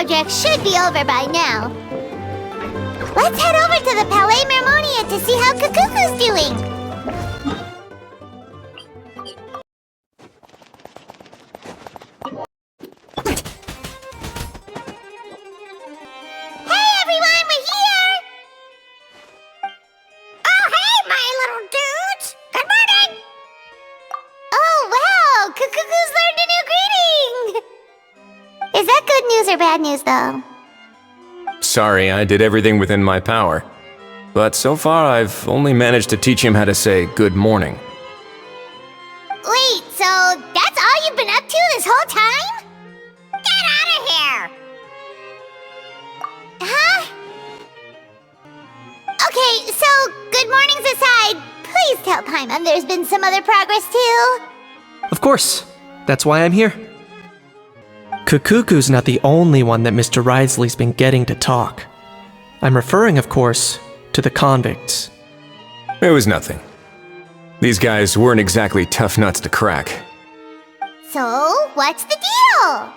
project should be over by now. Let's head over to the Palais Mermonia to see how Kukuku's doing. Hey everyone, we're here! Oh hey, my little dudes! Good morning! Oh wow, Kukuku's learned a new greeting! Is that good news or bad news though? Sorry, I did everything within my power. But so far, I've only managed to teach him how to say good morning. Wait, so that's all you've been up to this whole time? Get out of here! Huh? Okay, so good mornings aside, please tell Paimon there's been some other progress too. Of course. That's why I'm here. Kukuku's not the only one that Mr. Wriothesley's been getting to talk. I'm referring, of course, to the convicts. It was nothing. These guys weren't exactly tough nuts to crack. So, what's the deal?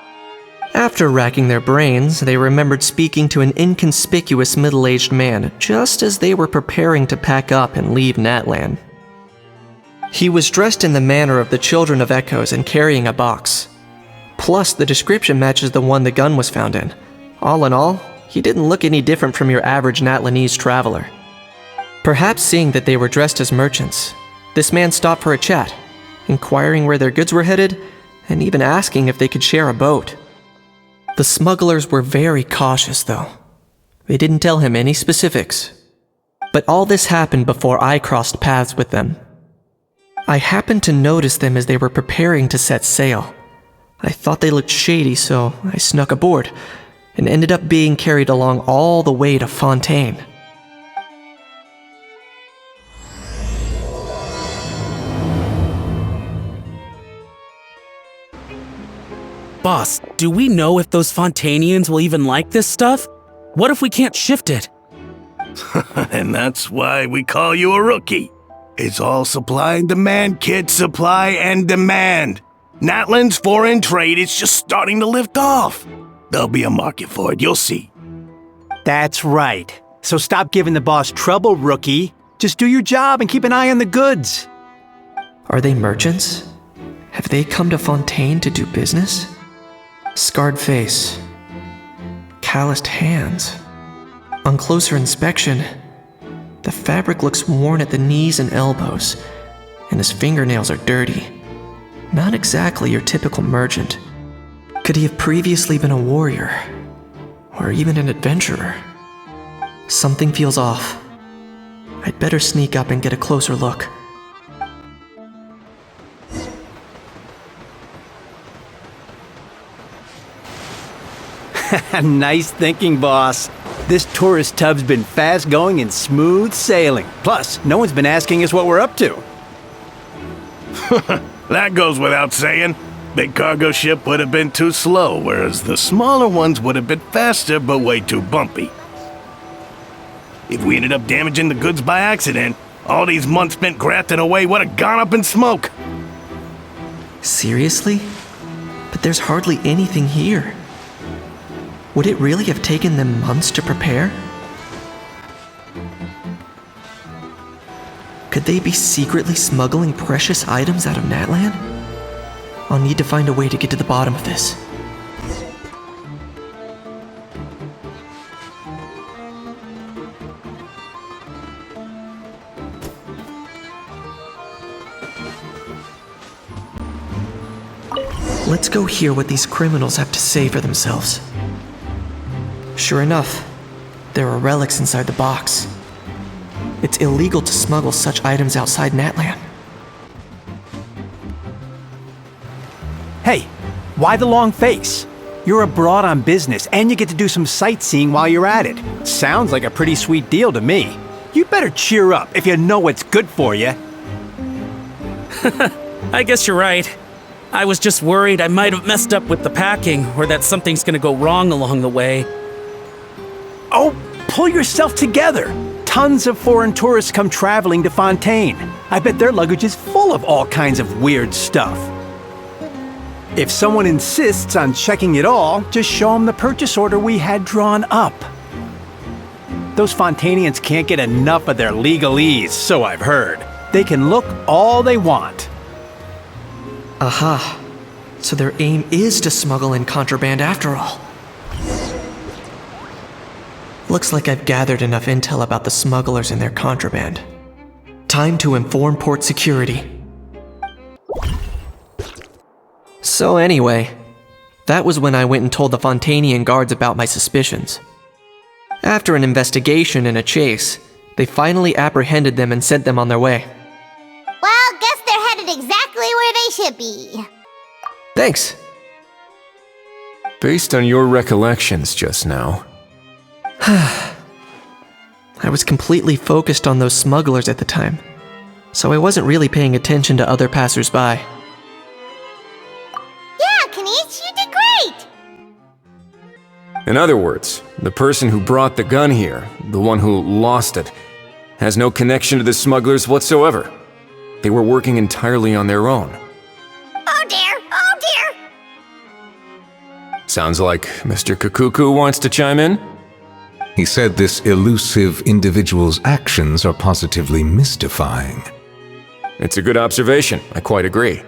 After racking their brains, they remembered speaking to an inconspicuous middle-aged man just as they were preparing to pack up and leave Natlan. He was dressed in the manner of the Children of Echoes and carrying a box. Plus, the description matches the one the gun was found in. All in all, he didn't look any different from your average Natlanese traveler. Perhaps seeing that they were dressed as merchants, this man stopped for a chat, inquiring where their goods were headed, and even asking if they could share a boat. The smugglers were very cautious, though. They didn't tell him any specifics. But all this happened before I crossed paths with them. I happened to notice them as they were preparing to set sail. I thought they looked shady, so I snuck aboard, and ended up being carried along all the way to Fontaine. Boss, do we know if those Fontanians will even like this stuff? What if we can't shift it? And that's why we call you a rookie. It's all supply and demand, kid. Supply and demand. Natlan's foreign trade is just starting to lift off. There'll be a market for it, you'll see. That's right. So stop giving the boss trouble, rookie. Just do your job and keep an eye on the goods. Are they merchants? Have they come to Fontaine to do business? Scarred face. Calloused hands. On closer inspection, the fabric looks worn at the knees and elbows, and his fingernails are dirty. Not exactly your typical merchant. Could he have previously been a warrior? Or even an adventurer? Something feels off. I'd better sneak up and get a closer look. Nice thinking, boss. This tourist tub's been fast-going and smooth sailing. Plus, no one's been asking us what we're up to. That goes without saying. Big cargo ship would have been too slow, whereas the smaller ones would have been faster but way too bumpy. If we ended up damaging the goods by accident, all these months spent grafting away would have gone up in smoke. Seriously? But there's hardly anything here. Would it really have taken them months to prepare? Could they be secretly smuggling precious items out of Natlan? I'll need to find a way to get to the bottom of this. Let's go hear what these criminals have to say for themselves. Sure enough, there are relics inside the box. It's illegal to smuggle such items outside Natlan. Hey, why the long face? You're abroad on business, and you get to do some sightseeing while you're at it. Sounds like a pretty sweet deal to me. You better cheer up if you know what's good for you. I guess you're right. I was just worried I might have messed up with the packing, or that something's gonna go wrong along the way. Oh, pull yourself together. Tons of foreign tourists come traveling to Fontaine. I bet their luggage is full of all kinds of weird stuff. If someone insists on checking it all, just show them the purchase order we had drawn up. Those Fontanians can't get enough of their legalese, so I've heard. They can look all they want. Aha. So their aim is to smuggle in contraband after all. Looks like I've gathered enough intel about the smugglers and their contraband. Time to inform port security. So anyway, that was when I went and told the Fontanian guards about my suspicions. After an investigation and a chase, they finally apprehended them and sent them on their way. Well, guess they're headed exactly where they should be. Thanks. Based on your recollections just now, I was completely focused on those smugglers at the time, so I wasn't really paying attention to other passersby. Yeah, Kanish, you did great! in other words, the person who brought the gun here, the one who lost it, has no connection to the smugglers whatsoever. They were working entirely on their own. Oh dear, oh dear! Sounds like Mr. Kakuku wants to chime in? He said this elusive individual's actions are positively mystifying. It's a good observation, I quite agree.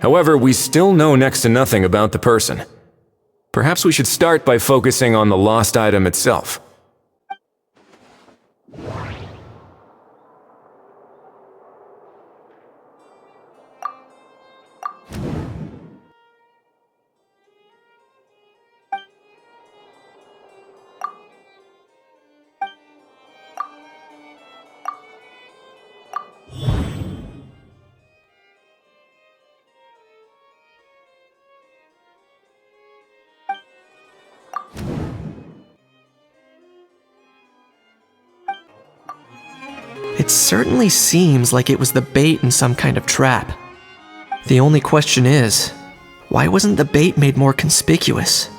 However, we still know next to nothing about the person. Perhaps we should start by focusing on the lost item itself. It certainly seems like it was the bait in some kind of trap. The only question is, why wasn't the bait made more conspicuous?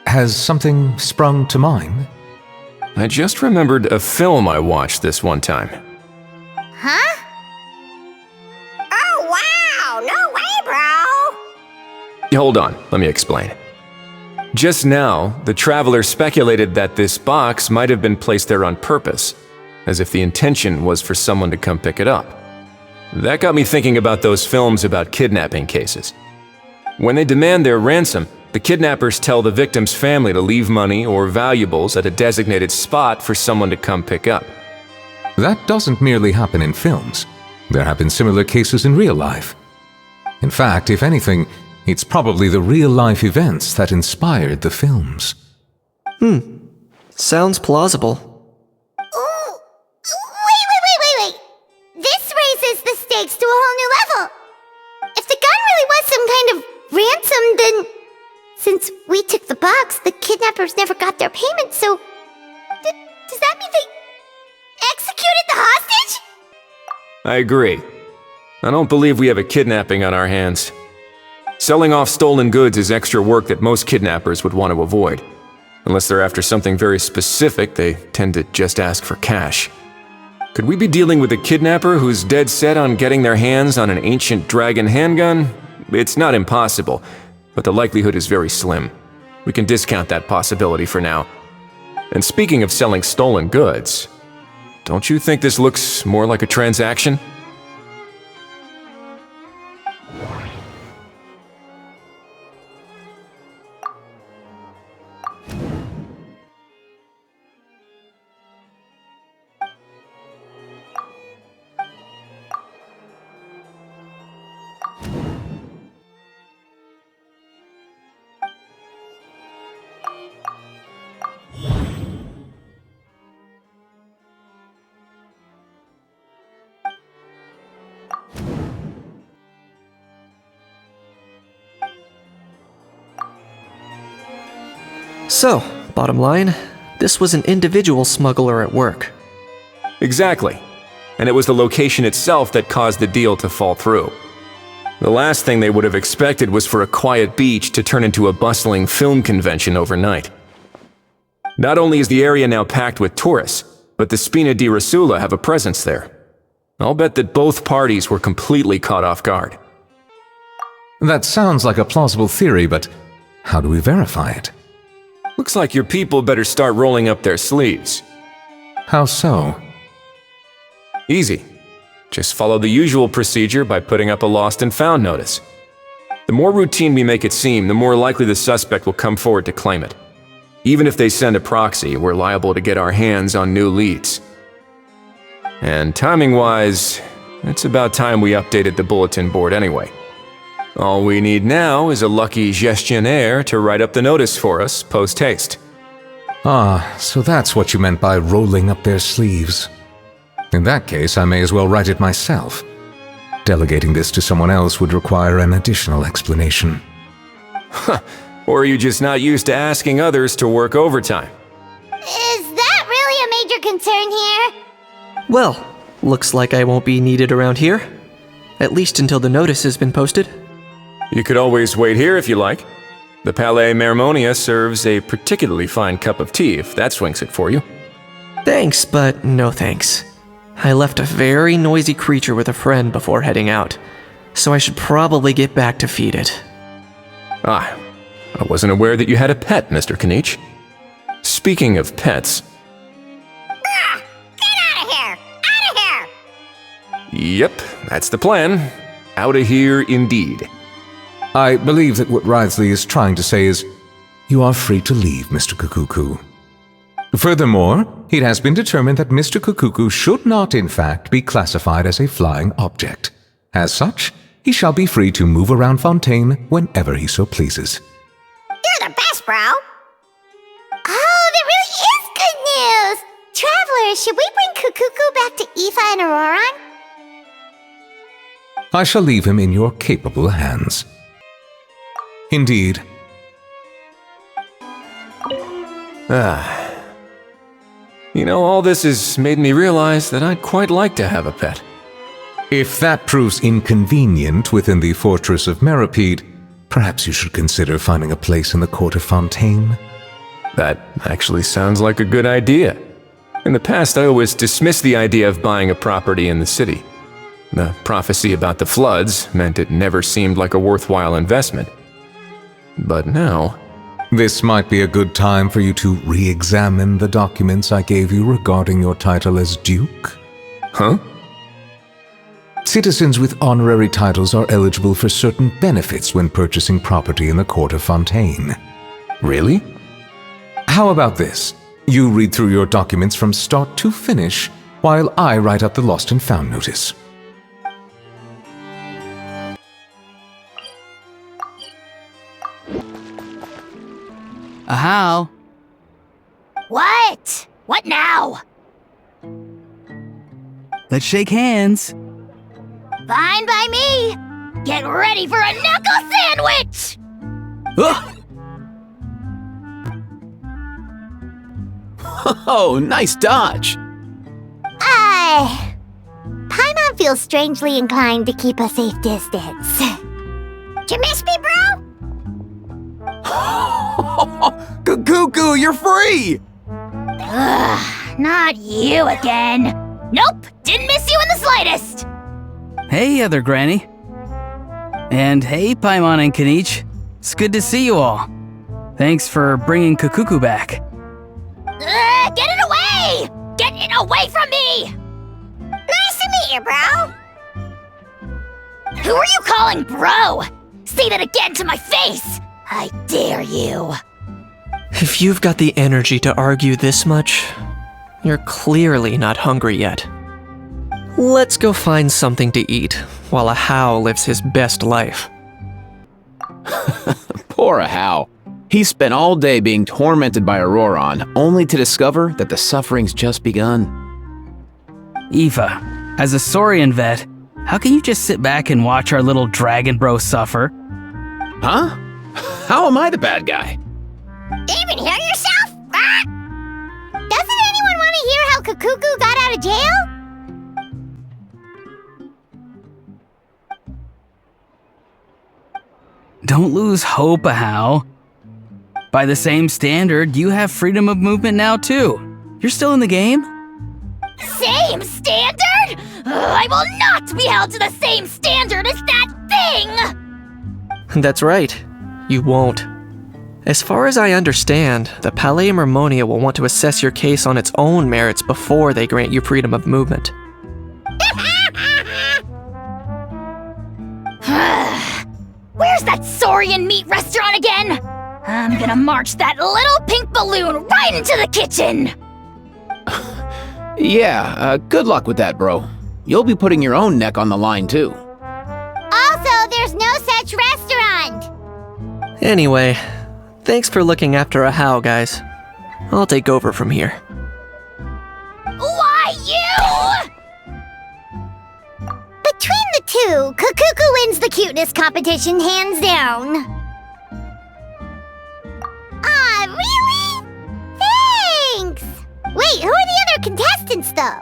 Has something sprung to mind? I just remembered a film I watched this one time. Huh? Oh wow, no way, bro! Hold on, let me explain. Just now, the traveler speculated that this box might have been placed there on purpose, as if the intention was for someone to come pick it up. That got me thinking about those films about kidnapping cases. When they demand their ransom, the kidnappers tell the victim's family to leave money or valuables at a designated spot for someone to come pick up. That doesn't merely happen in films. There have been similar cases in real life. In fact, if anything, it's probably the real-life events that inspired the films. Sounds plausible. Ooh, wait. This raises the stakes to a whole new level. If the gun really was some kind of ransom, then since we took the box, the kidnappers never got their payment, so does that mean they executed the hostage? I agree. I don't believe we have a kidnapping on our hands. Selling off stolen goods is extra work that most kidnappers would want to avoid. Unless they're after something very specific, they tend to just ask for cash. Could we be dealing with a kidnapper who's dead set on getting their hands on an ancient dragon handgun? It's not impossible, but the likelihood is very slim. We can discount that possibility for now. And speaking of selling stolen goods, don't you think this looks more like a transaction? So, bottom line, this was an individual smuggler at work. Exactly. And it was the location itself that caused the deal to fall through. The last thing they would have expected was for a quiet beach to turn into a bustling film convention overnight. Not only is the area now packed with tourists, but the Spina di Rosula have a presence there. I'll bet that both parties were completely caught off guard. That sounds like a plausible theory, but how do we verify it? Looks like your people better start rolling up their sleeves. How so? Easy. Just follow the usual procedure by putting up a lost and found notice. The more routine we make it seem, the more likely the suspect will come forward to claim it. Even if they send a proxy, we're liable to get our hands on new leads. And timing-wise, it's about time we updated the bulletin board anyway. All we need now is a lucky gestionnaire to write up the notice for us post-haste. Ah, so that's what you meant by rolling up their sleeves. In that case, I may as well write it myself. Delegating this to someone else would require an additional explanation. Or are you just not used to asking others to work overtime? Is that really a major concern here? Well, looks like I won't be needed around here. At least until the notice has been posted. You could always wait here if you like. The Palais Mermonia serves a particularly fine cup of tea if that swings it for you. Thanks, but no thanks. I left a very noisy creature with a friend before heading out, so I should probably get back to feed it. Ah, I wasn't aware that you had a pet, Mr. Kanich. Speaking of pets... Get out of here! Out of here! Yep, that's the plan. Outta here indeed. I believe that what Wriothesley is trying to say is, you are free to leave, Mr. Kukuku. Furthermore, it has been determined that Mr. Kukuku should not, in fact, be classified as a flying object. As such, he shall be free to move around Fontaine whenever he so pleases. You're the best, bro! Oh, that really is good news! Travelers, should we bring Kukuku back to Aoife and Auroron? I shall leave him in your capable hands. Indeed. You know, all this has made me realize that I'd quite like to have a pet. If that proves inconvenient within the fortress of Meripede, perhaps you should consider finding a place in the court of Fontaine. That actually sounds like a good idea. In the past, I always dismissed the idea of buying a property in the city. The prophecy about the floods meant it never seemed like a worthwhile investment. But now... This might be a good time for you to re-examine the documents I gave you regarding your title as Duke. Huh? Citizens with honorary titles are eligible for certain benefits when purchasing property in the court of Fontaine. Really? How about this? You read through your documents from start to finish, while I write up the lost and found notice. How? What? What now? Let's shake hands. Fine by me! Get ready for a knuckle sandwich! Ugh! Oh, nice dodge! Paimon feels strangely inclined to keep a safe distance. Did you miss me, bro? Cuckoo, you're free! Ugh, not you again. Nope, didn't miss you in the slightest. Hey, other granny. And hey, Paimon and Kanich. It's good to see you all. Thanks for bringing Kukuku back. Get it away! Get it away from me! Nice to meet you, bro. Who are you calling bro? Say that again to my face! I dare you. If you've got the energy to argue this much, you're clearly not hungry yet. Let's go find something to eat while Ahau lives his best life. Poor Ahau. He spent all day being tormented by Auroron, only to discover that the suffering's just begun. Aoife, as a Saurian vet, how can you just sit back and watch our little dragon bro suffer? Huh? How am I the bad guy? Even hear yourself? Ah! Doesn't anyone want to hear how Kukuku got out of jail? Don't lose hope, Ahau. By the same standard, you have freedom of movement now too. You're still in the game? Same standard? I will not be held to the same standard as that thing! That's right. You won't. As far as I understand, the Palais Mermonia will want to assess your case on its own merits before they grant you freedom of movement. Where's that saurian meat restaurant again? I'm gonna march that little pink balloon right into the kitchen! Yeah, good luck with that, bro. You'll be putting your own neck on the line, too. Also, there's no such restaurant! Anyway, thanks for looking after a How, guys. I'll take over from here. Why, you? Between the two, Kukuku wins the cuteness competition hands down. Ah, really? Thanks! Wait, who are the other contestants, though?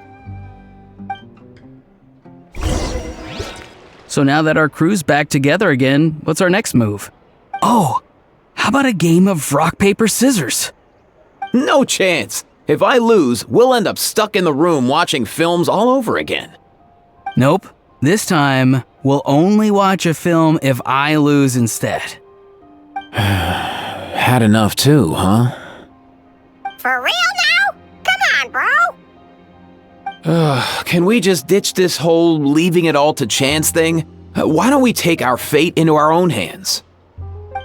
So now that our crew's back together again, what's our next move? Oh, how about a game of rock, paper, scissors? No chance. If I lose, we'll end up stuck in the room watching films all over again. Nope. This time, we'll only watch a film if I lose instead. Had enough too, huh? For real now? Come on, bro! Can we just ditch this whole leaving it all to chance thing? Why don't we take our fate into our own hands?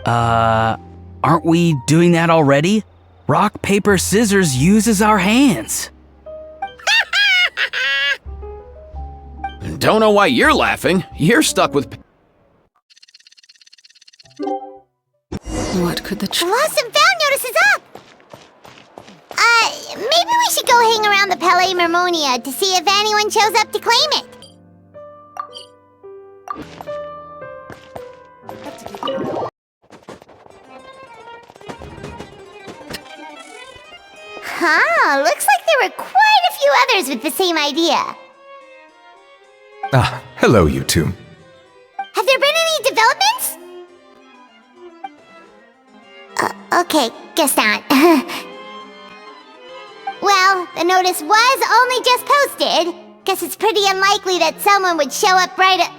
Aren't we doing that already? Rock, paper, scissors uses our hands. Don't know why you're laughing. You're stuck with... What could the Lost and found notice is up! Maybe we should go hang around the Palais Mermonia to see if anyone shows up to claim it. Huh, looks like there were quite a few others with the same idea. Ah, hello, you two. Have there been any developments? Okay, guess not. Well, the notice was only just posted. Guess it's pretty unlikely that someone would show up right at...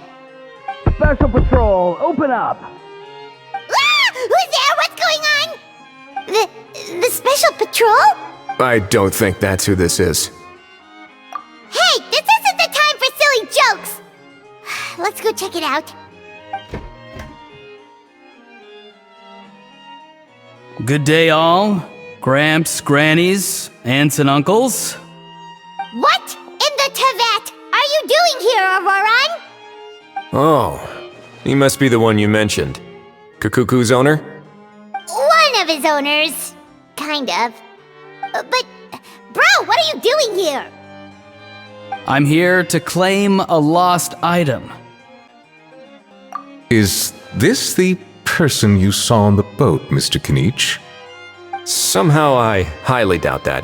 Special Patrol, open up! Ah! Who's there? What's going on? The Special Patrol? I don't think that's who this is. Hey, this isn't the time for silly jokes! Let's go check it out. Good day, all. Gramps, grannies, aunts, and uncles. What in the Tevat are you doing here, Auroran? Oh, he must be the one you mentioned. Kukuku's owner? One of his owners. Kind of. But, bro, what are you doing here? I'm here to claim a lost item. Is this the person you saw on the boat, Mr. Kinich? Somehow I highly doubt that.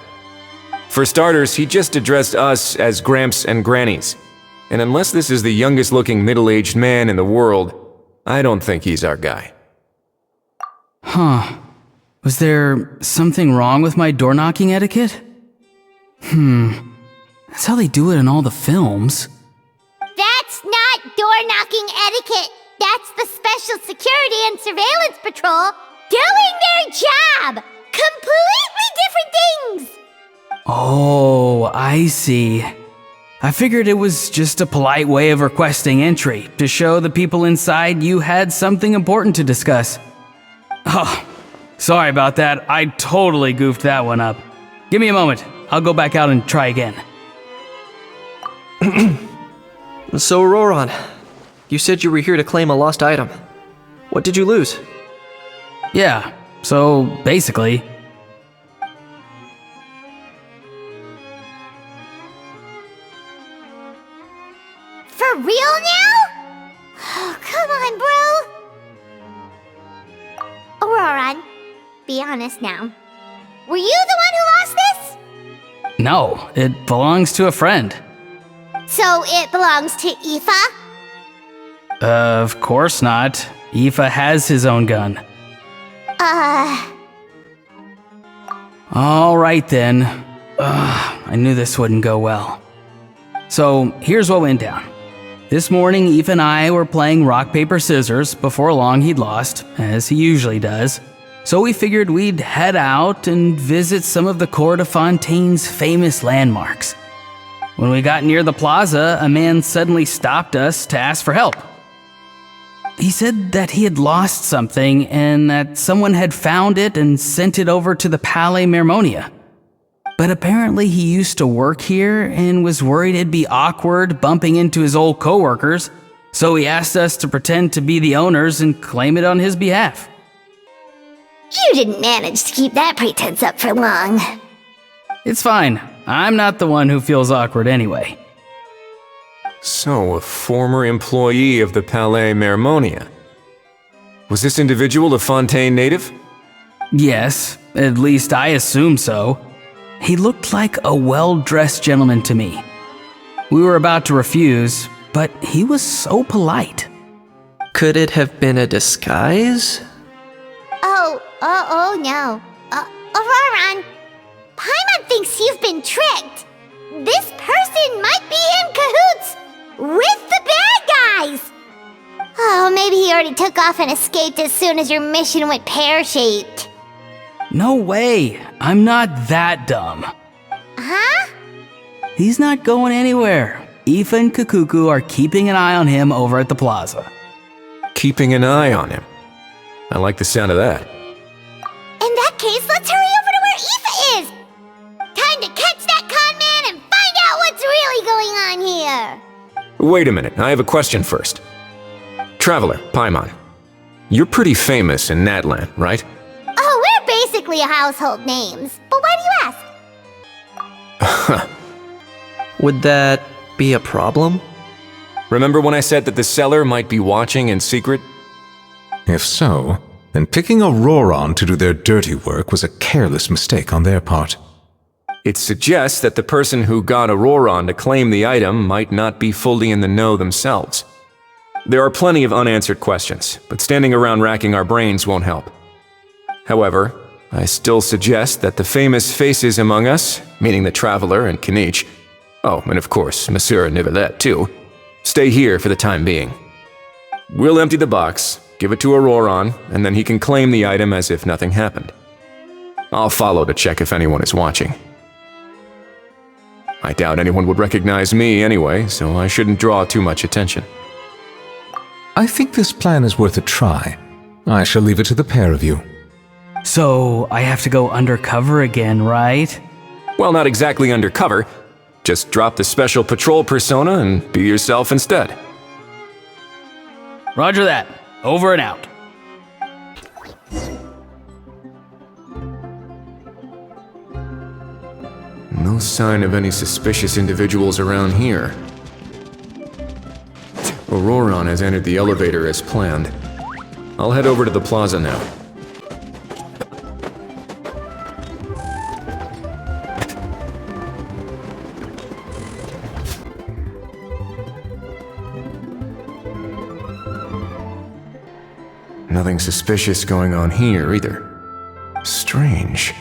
For starters, he just addressed us as Gramps and Grannies. And unless this is the youngest looking middle-aged man in the world, I don't think he's our guy. Huh. Was there something wrong with my door-knocking etiquette? That's how they do it in all the films. That's not door-knocking etiquette. That's the Special Security and Surveillance Patrol doing their job! Completely different things! Oh, I see. I figured it was just a polite way of requesting entry to show the people inside you had something important to discuss. Oh, sorry about that. I totally goofed that one up. Give me a moment. I'll go back out and try again. So, Auroran, you said you were here to claim a lost item. What did you lose? Yeah, so basically... For real now? Oh, come on, bro. Auroran, be honest now. Were you the one who lost this? No, it belongs to a friend. So it belongs to Aoife? Of course not. Aoife has his own gun. All right then. I knew this wouldn't go well. So here's what went down. This morning, Eve and I were playing rock, paper, scissors. Before long, he'd lost, as he usually does. So we figured we'd head out and visit some of the Cour de Fontaine's famous landmarks. When we got near the plaza, a man suddenly stopped us to ask for help. He said that he had lost something and that someone had found it and sent it over to the Palais Mermonia. But apparently he used to work here and was worried it'd be awkward bumping into his old coworkers, so he asked us to pretend to be the owners and claim it on his behalf. You didn't manage to keep that pretense up for long. It's fine. I'm not the one who feels awkward anyway. So, a former employee of the Palais Mermonia. Was this individual a Fontaine native? Yes, at least I assume so. He looked like a well-dressed gentleman to me. We were about to refuse, but he was so polite. Could it have been a disguise? Oh no. Auroron, Paimon thinks you've been tricked. This person might be in cahoots with the bad guys. Oh, maybe he already took off and escaped as soon as your mission went pear-shaped. No way! I'm not that dumb. Huh? He's not going anywhere. Aoife and Kukuku are keeping an eye on him over at the plaza. Keeping an eye on him. I like the sound of that. In that case, let's hurry over to where Aoife is. Time to catch that con man and find out what's really going on here. Wait a minute, I have a question first. Traveler, Paimon, you're pretty famous in Natlan, right? Oh, we're basically household names. But why do you ask? Would that be a problem? Remember when I said that the seller might be watching in secret? If so, then picking Auroron to do their dirty work was a careless mistake on their part. It suggests that the person who got Auroron to claim the item might not be fully in the know themselves. There are plenty of unanswered questions, but standing around racking our brains won't help. However, I still suggest that the famous faces among us, meaning the Traveler and Kinich, oh, and of course, Monsieur Nivelet too, stay here for the time being. We'll empty the box, give it to Auroron, and then he can claim the item as if nothing happened. I'll follow to check if anyone is watching. I doubt anyone would recognize me anyway, so I shouldn't draw too much attention. I think this plan is worth a try. I shall leave it to the pair of you. So, I have to go undercover again, right? Well, not exactly undercover. Just drop the special patrol persona and be yourself instead. Roger that. Over and out. No sign of any suspicious individuals around here. Auroron has entered the elevator as planned. I'll head over to the plaza now. Nothing suspicious going on here either. Strange.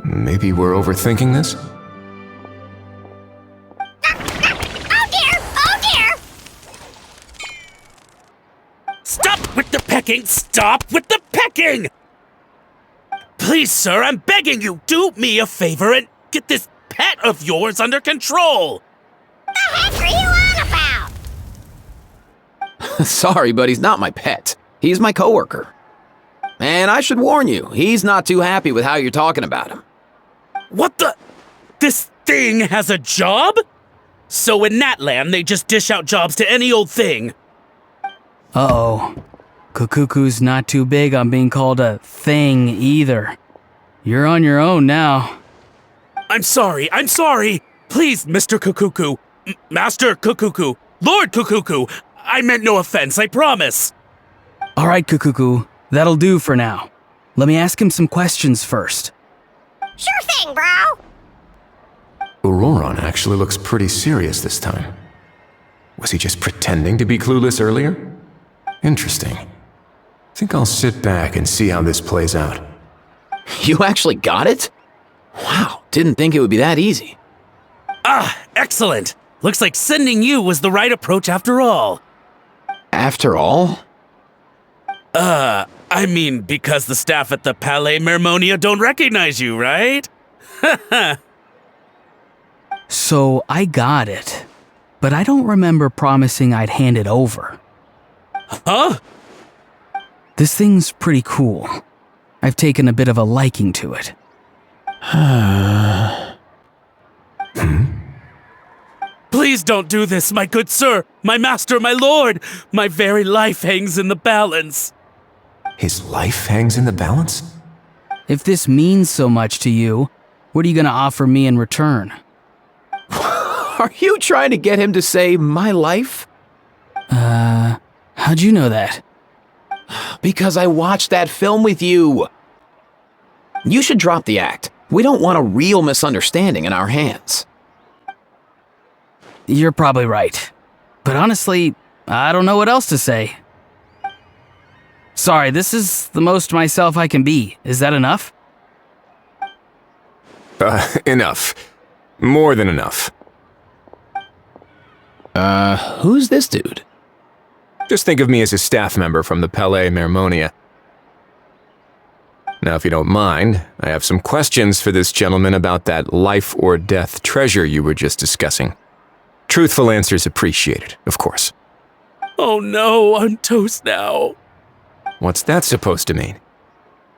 Maybe we're overthinking this? Stop with the pecking! Stop with the pecking! Please, sir, I'm begging you, do me a favor and get this pet of yours under control! The heck are you on about? Sorry, but he's not my pet. He's my coworker. And I should warn you, he's not too happy with how you're talking about him. What the? This thing has a job? So in Natlan, they just dish out jobs to any old thing. Uh-oh. Kukuku's not too big on being called a thing either. You're on your own now. I'm sorry. Please, Mr. Kukuku. Master Kukuku. Lord Kukuku. I meant no offense, I promise. All right, Kukuku. That'll do for now. Let me ask him some questions first. Sure thing, bro. Auroron actually looks pretty serious this time. Was he just pretending to be clueless earlier? Interesting. Think I'll sit back and see how this plays out. You actually got it? Wow, didn't think it would be that easy. Ah, excellent. Looks like sending you was the right approach after all. After all? I mean, because the staff at the Palais Mermonia don't recognize you, right? So I got it, but I don't remember promising I'd hand it over. Huh? This thing's pretty cool. I've taken a bit of a liking to it. Please don't do this, my good sir, my master, my lord. My very life hangs in the balance. His life hangs in the balance? If this means so much to you, what are you gonna offer me in return? Are you trying to get him to say my life? How'd you know that? Because I watched that film with you. You should drop the act. We don't want a real misunderstanding in our hands. You're probably right. But honestly, I don't know what else to say. Sorry, this is the most myself I can be. Is that enough? Enough. More than enough. Who's this dude? Just think of me as a staff member from the Palais Mermonia. Now, if you don't mind, I have some questions for this gentleman about that life or death treasure you were just discussing. Truthful answers appreciated, of course. Oh no, I'm toast now. What's that supposed to mean?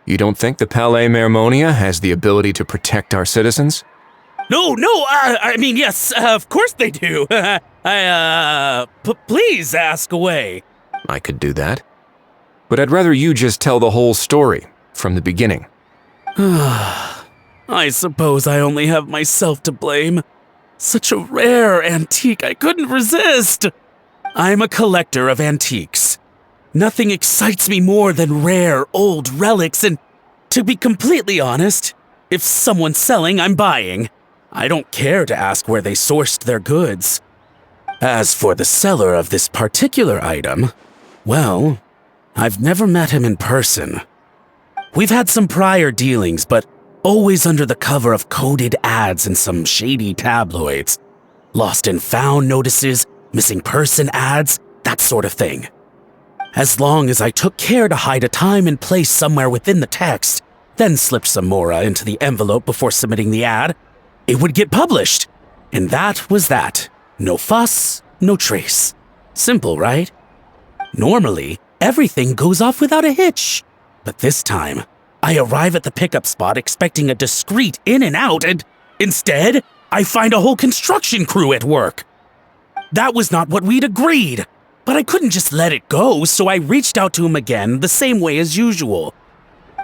You don't think the Palais Mermonia has the ability to protect our citizens? No, I mean, yes, of course they do. Please ask away. I could do that. But I'd rather you just tell the whole story, from the beginning. I suppose I only have myself to blame. Such a rare antique, I couldn't resist. I'm a collector of antiques. Nothing excites me more than rare, old relics, and to be completely honest, if someone's selling, I'm buying. I don't care to ask where they sourced their goods. As for the seller of this particular item, well, I've never met him in person. We've had some prior dealings, but always under the cover of coded ads in some shady tabloids. Lost and found notices, missing person ads, that sort of thing. As long as I took care to hide a time and place somewhere within the text, then slipped some mora into the envelope before submitting the ad, it would get published. And that was that. No fuss, no trace. Simple, right? Normally, everything goes off without a hitch. But this time, I arrive at the pickup spot expecting a discreet in and out, and instead, I find a whole construction crew at work. That was not what we'd agreed, but I couldn't just let it go, so I reached out to him again the same way as usual.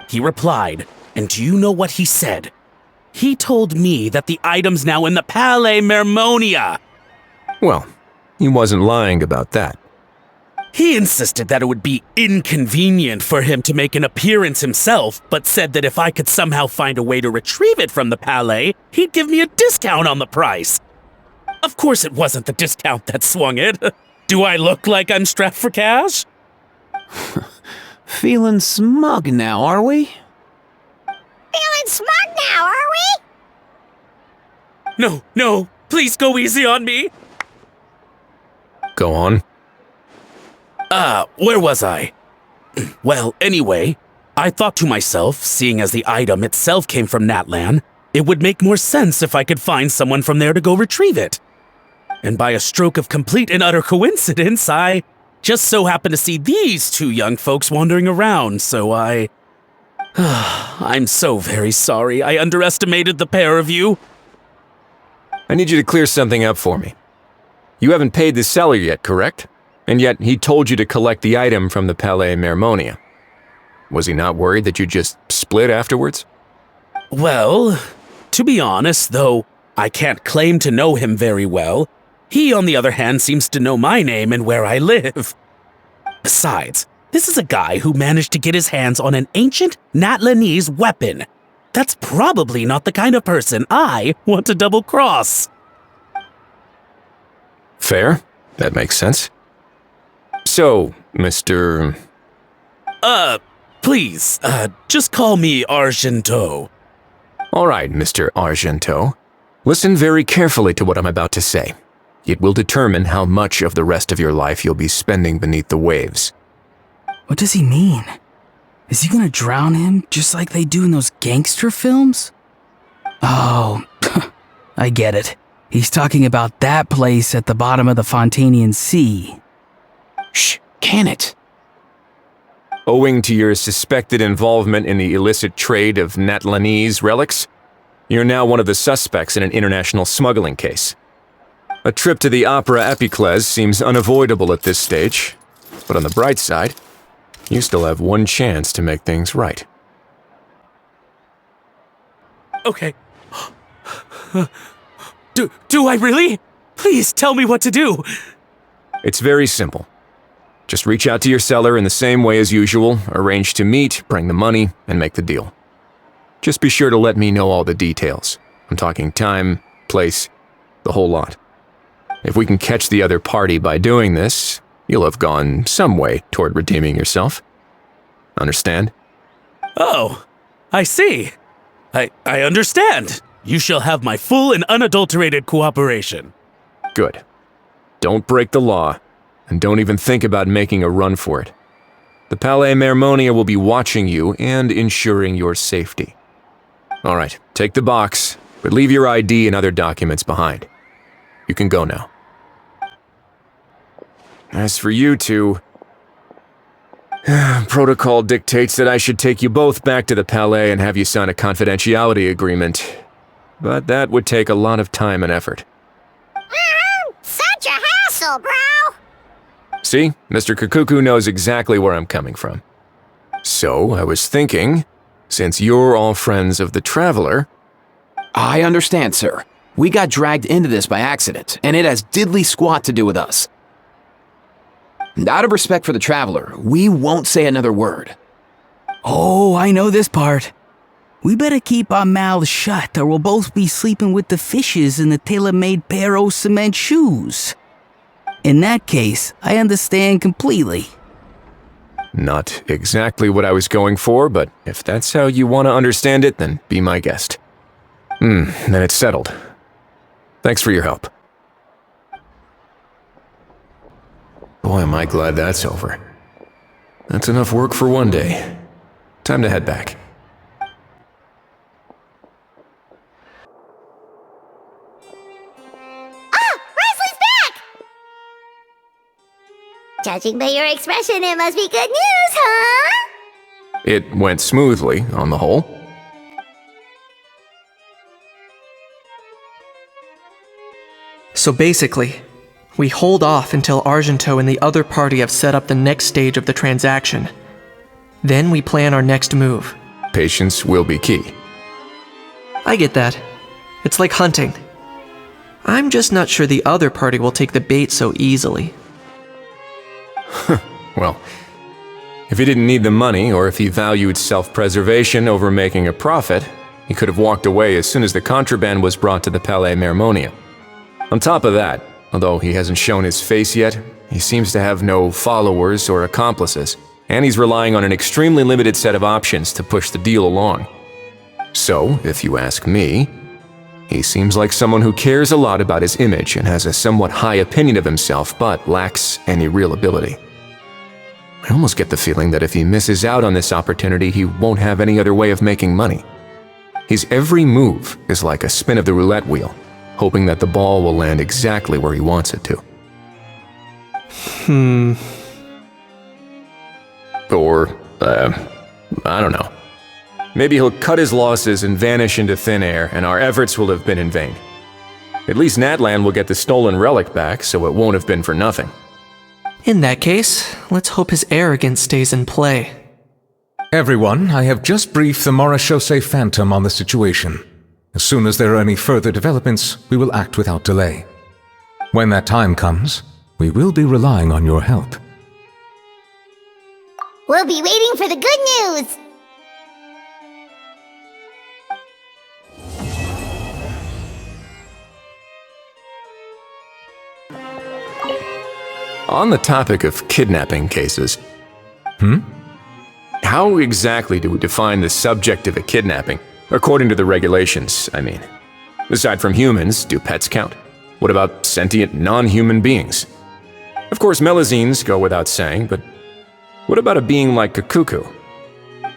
He replied, and do you know what he said? He told me that the item's now in the Palais Mermonia. Well, he wasn't lying about that. He insisted that it would be inconvenient for him to make an appearance himself, but said that if I could somehow find a way to retrieve it from the Palais, he'd give me a discount on the price. Of course it wasn't the discount that swung it. Do I look like I'm strapped for cash? Feeling smug now, are we? Feeling smug now, are we? No, please go easy on me. Go on. Where was I? Well, anyway, I thought to myself, seeing as the item itself came from Natlan, it would make more sense if I could find someone from there to go retrieve it. And by a stroke of complete and utter coincidence, I just so happened to see these two young folks wandering around, so I'm so very sorry I underestimated the pair of you. I need you to clear something up for me. You haven't paid the seller yet, correct? And yet he told you to collect the item from the Palais Mermonia. Was he not worried that you just split afterwards? Well, to be honest, though I can't claim to know him very well, he, on the other hand, seems to know my name and where I live. Besides, this is a guy who managed to get his hands on an ancient Natlanese weapon. That's probably not the kind of person I want to double-cross. Fair. That makes sense. So, Mr. Please, just call me Argento. All right, Mr. Argento. Listen very carefully to what I'm about to say. it will determine how much of the rest of your life you'll be spending beneath the waves. What does he mean? Is he gonna drown him just like they do in those gangster films? Oh, I get it. He's talking about that place at the bottom of the Fontanian Sea. Shh, can it? Owing to your suspected involvement in the illicit trade of Natlanese relics, you're now one of the suspects in an international smuggling case. A trip to the Opera Epicles seems unavoidable at this stage, but on the bright side, you still have one chance to make things right. Okay. Do I really? Please tell me what to do. It's very simple. Just reach out to your seller in the same way as usual, arrange to meet, bring the money, and make the deal. Just be sure to let me know all the details. I'm talking time, place, the whole lot. If we can catch the other party by doing this, you'll have gone some way toward redeeming yourself. Understand? Oh, I see. I understand. You shall have my full and unadulterated cooperation. Good. Don't break the law, and don't even think about making a run for it. The Palais Mermonia will be watching you and ensuring your safety. All right, take the box, but leave your ID and other documents behind. You can go now. As for you two, protocol dictates that I should take you both back to the Palais and have you sign a confidentiality agreement. But that would take a lot of time and effort. Such a hassle, bro! See, Mr. Kukuku knows exactly where I'm coming from. So, I was thinking, since you're all friends of the Traveler... I understand, sir. We got dragged into this by accident, and it has diddly squat to do with us. And out of respect for the Traveler, we won't say another word. Oh, I know this part. We better keep our mouths shut or we'll both be sleeping with the fishes in the tailor-made pair of cement shoes. In that case, I understand completely. Not exactly what I was going for, but if that's how you want to understand it, then be my guest. Then it's settled. Thanks for your help. Boy, am I glad that's over. That's enough work for one day. Time to head back. Judging by your expression, it must be good news, huh? It went smoothly, on the whole. So basically, we hold off until Argento and the other party have set up the next stage of the transaction. Then we plan our next move. Patience will be key. I get that. It's like hunting. I'm just not sure the other party will take the bait so easily. Well, if he didn't need the money, or if he valued self-preservation over making a profit, he could have walked away as soon as the contraband was brought to the Palais Mermonia. On top of that, although he hasn't shown his face yet, he seems to have no followers or accomplices, and he's relying on an extremely limited set of options to push the deal along. So, if you ask me, he seems like someone who cares a lot about his image and has a somewhat high opinion of himself, but lacks any real ability. I almost get the feeling that if he misses out on this opportunity, he won't have any other way of making money. His every move is like a spin of the roulette wheel, hoping that the ball will land exactly where he wants it to. Or, I don't know. Maybe he'll cut his losses and vanish into thin air, and our efforts will have been in vain. At least Natlan will get the stolen relic back, so it won't have been for nothing. In that case, let's hope his arrogance stays in play. Everyone, I have just briefed the Marechaussee Phantom on the situation. As soon as there are any further developments, we will act without delay. When that time comes, we will be relying on your help. We'll be waiting for the good news! On the topic of kidnapping cases... How exactly do we define the subject of a kidnapping? According to the regulations, I mean. Aside from humans, do pets count? What about sentient, non-human beings? Of course, Melazines go without saying, but what about a being like Kukuku?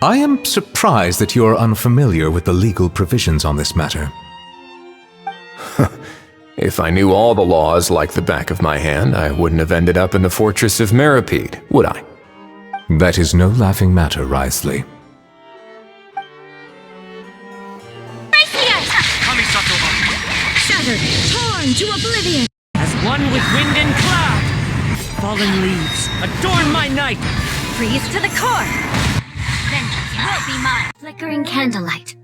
I am surprised that you are unfamiliar with the legal provisions on this matter. If I knew all the laws like the back of my hand, I wouldn't have ended up in the fortress of Meripede, would I? That is no laughing matter, Wriothesley. Shattered, torn to oblivion. As one with wind and cloud. Fallen leaves, adorn my night. Freeze to the core. Vengeance will be mine. Flickering candlelight.